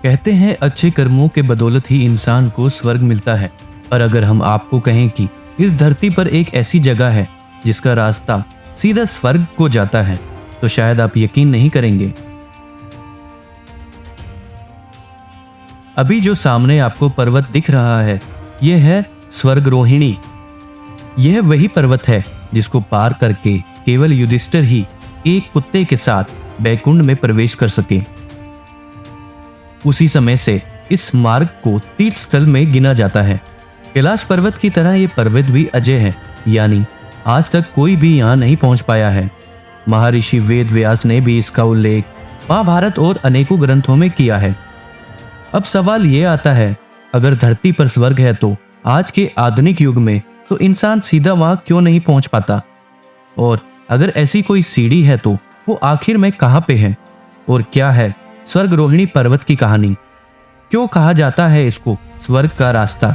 कहते हैं अच्छे कर्मों के बदौलत ही इंसान को स्वर्ग मिलता है। पर अगर हम आपको कहें कि इस धरती पर एक ऐसी जगह है जिसका रास्ता सीधा स्वर्ग को जाता है, तो शायद आप यकीन नहीं करेंगे। अभी जो सामने आपको पर्वत दिख रहा है, यह है स्वर्गरोहिणी। यह वही पर्वत है जिसको पार करके केवल युधिष्ठिर ही एक कुत्ते के साथ बैकुंठ में प्रवेश कर सके। उसी समय से इस मार्ग को तीर्थ स्थल में गिना जाता है। कैलाश पर्वत की तरह ये पर्वत भी अजय है, यानी आज तक कोई भी यहाँ नहीं पहुंच पाया है। महर्षि वेद व्यास ने भी इसका उल्लेख महाभारत और अनेकों ग्रंथों में किया है। अब सवाल ये आता है, अगर धरती पर स्वर्ग है तो आज के आधुनिक युग में तो इंसान सीधा वहां क्यों नहीं पहुंच पाता? और अगर ऐसी कोई सीढ़ी है तो वो आखिर में कहां पे है? और क्या है स्वर्गरोहिणी पर्वत की कहानी? क्यों कहा जाता है इसको स्वर्ग का रास्ता?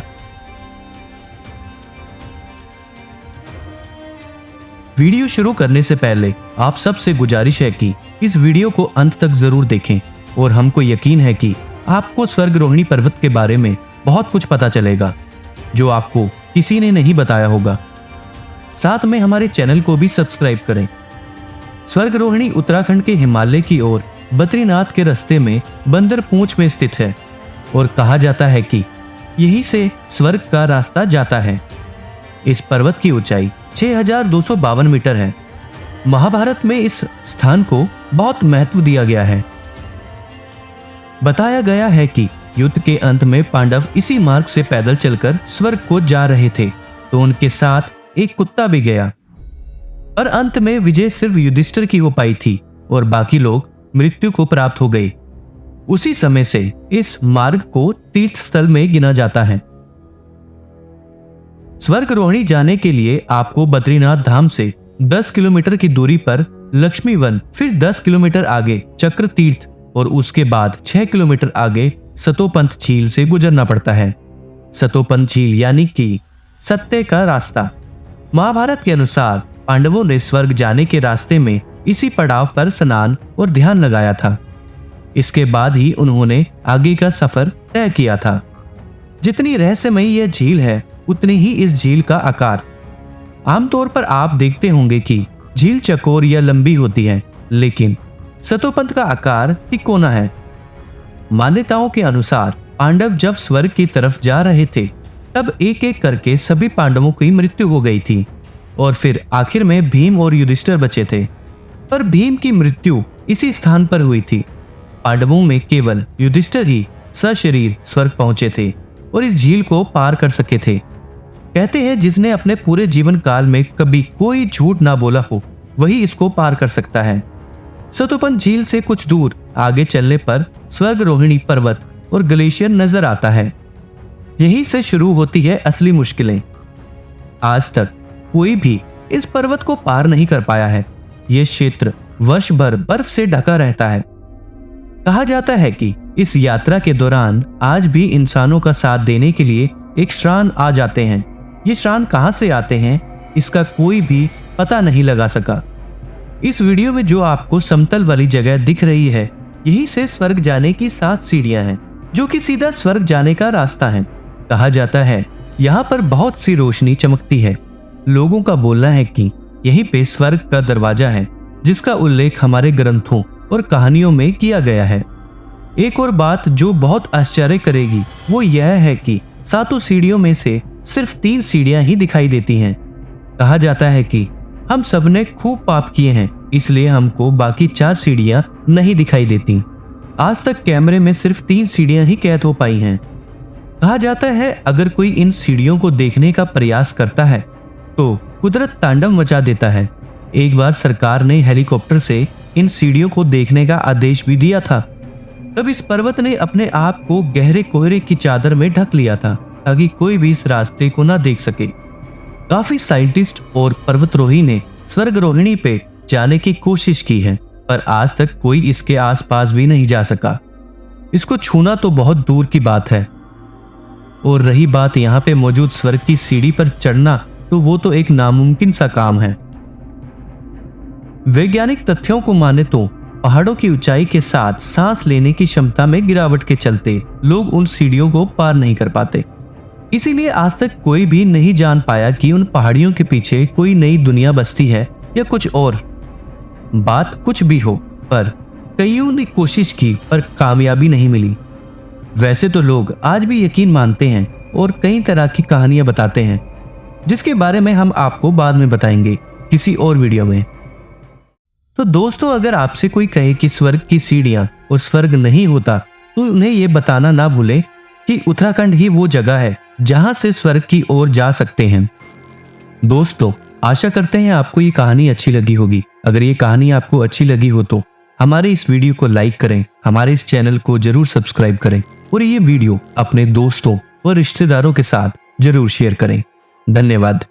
वीडियो शुरू करने से पहले आप सबसे गुजारिश है कि इस वीडियो को अंत तक जरूर देखें, और हमको यकीन है कि आपको स्वर्गरोहिणी पर्वत के बारे में बहुत कुछ पता चलेगा जो आपको किसी ने नहीं बताया होगा। साथ में हमारे चैनल को भी सब्सक्राइब करें। स्वर्गरोहिणी उत्तराखंड के हिमालय की ओर बद्रीनाथ के रास्ते में बंदर पूंछ में स्थित है, और कहा जाता है कि यहीं से स्वर्ग का रास्ता जाता है। इस पर्वत की ऊंचाई 6252 मीटर है। महाभारत में इस स्थान को बहुत महत्व दिया गया है। बताया गया है कि युद्ध के अंत में पांडव इसी मार्ग से पैदल चलकर स्वर्ग को जा रहे थे, तो उनके साथ एक कुत्ता भी गया। पर अंत में विजय सिर्फ युधिष्ठिर की हो पाई थी और बाकी लोग मृत्यु को प्राप्त हो गए। उसी समय से इस मार्ग को तीर्थ स्थल में गिना जाता है। स्वर्गरोहिणी जाने के लिए आपको बद्रीनाथ धाम से 10 किलोमीटर की दूरी पर लक्ष्मी वन, फिर 10 किलोमीटर आगे चक्र तीर्थ और उसके बाद 6 किलोमीटर आगे सतोपंथ झील से गुजरना पड़ता है। सतोपंथ झील यानी कि सत्य का रास्ता। महाभारत के अनुसार पांडवों ने स्वर्ग जाने के रास्ते में इसी पड़ाव पर स्नान और ध्यान लगाया था। इसके बाद ही उन्होंने आगे का सफर तय किया था। जितनी रहस्यमयी यह झील है, उतनी ही इस झील का आकार। आमतौर पर आप देखते होंगे कि झील चकोर या लंबी होती है, लेकिन सतोपंथ का आकार तिकोना है। मान्यताओं के अनुसार पांडव जब स्वर्ग की तरफ जा रहे थे, तब एक एक करके सभी पांडवों की मृत्यु हो गई थी, और फिर आखिर में भीम और युधिष्ठिर बचे थे। पर भीम की मृत्यु इसी स्थान पर हुई थी। पांडवों में केवल युधिष्ठिर ही सशरीर स्वर्ग पहुंचे थे और इस झील को पार कर सके थे। कहते हैं जिसने अपने पूरे जीवन काल में कभी कोई झूठ ना बोला हो, वही इसको पार कर सकता है। सतोपंथ झील से कुछ दूर आगे चलने पर स्वर्गरोहिणी पर्वत और ग्लेशियर नजर आता है। यहीं से शुरू होती है असली मुश्किलें। आज तक कोई भी इस पर्वत को पार नहीं कर पाया है। यह क्षेत्र वर्ष भर बर्फ से ढका रहता है। कहा जाता है कि इस यात्रा के दौरान आज भी इंसानों का साथ देने के लिए एक श्रान आ जाते हैं। ये श्रान कहां से आते हैं, इसका कोई भी पता नहीं लगा सका। इस वीडियो में जो आपको समतल वाली जगह दिख रही है, यहीं से स्वर्ग जाने की 7 सीढ़ियां हैं, जो कि सीधा स्वर्ग जाने का रास्ता है। कहा जाता है यहाँ पर बहुत सी रोशनी चमकती है। लोगों का बोलना है कि यहीं पे स्वर्ग का दरवाजा है, जिसका उल्लेख हमारे ग्रंथों और कहानियों में किया गया है। एक और बात जो बहुत आश्चर्य करेगी, वो यह है कि 7 सीढ़ियों में से सिर्फ 3 सीढ़ियां ही दिखाई देती हैं। कहा जाता है कि हम सबने खूब पाप किए हैं, इसलिए हमको बाकी 4 सीढ़ियां नहीं दिखाई देती। आज तक कैमरे में सिर्फ 3 सीढ़ियां ही कैद हो पाई हैं। कहा जाता है अगर कोई इन सीढ़ियों को देखने का प्रयास करता है तो कुदरत तांडव मचा देता है। एक बार सरकार ने हेलीकॉप्टर से इन सीढ़ियों को देखने का आदेश भी दिया था। तब इस पर्वत ने अपने आप को गहरे कोहरे की चादर में ढक लिया था, ताकि कोई भी इस रास्ते को ना देख सके। काफी साइंटिस्ट और पर्वतरोही ने स्वर्गरोहिणी पे जाने की कोशिश की है, पर आज तक कोई इसके आसपास भी नहीं जा सका। इसको छूना तो बहुत दूर की बात है। और रही बात यहाँ पे मौजूद स्वर्ग की सीढ़ी पर चढ़ना, तो वो तो एक नामुमकिन सा काम है। वैज्ञानिक तथ्यों को माने तो पहाड़ों की ऊंचाई के साथ सांस लेने की क्षमता में गिरावट के चलते लोग उन सीढ़ियों को पार नहीं कर पाते। इसीलिए आज तक कोई भी नहीं जान पाया कि उन पहाड़ियों के पीछे कोई नई दुनिया बसती है या कुछ और। बात कुछ भी हो, पर कईयों ने कोशिश की पर कामयाबी नहीं मिली। वैसे तो लोग आज भी यकीन मानते हैं और कई तरह की कहानियां बताते हैं, जिसके बारे में हम आपको बाद में बताएंगे किसी और वीडियो में। तो दोस्तों, अगर आपसे कोई कहे कि स्वर्ग की सीढ़ियां और स्वर्ग नहीं होता, तो उन्हें यह बताना ना भूलें कि उत्तराखंड ही वो जगह है जहां से स्वर्ग की ओर जा सकते हैं। दोस्तों, आशा करते हैं आपको ये कहानी अच्छी लगी होगी। अगर ये कहानी आपको अच्छी लगी हो तो हमारे इस वीडियो को लाइक करें, हमारे इस चैनल को जरूर सब्सक्राइब करें और ये वीडियो अपने दोस्तों और रिश्तेदारों के साथ जरूर शेयर करें। धन्यवाद।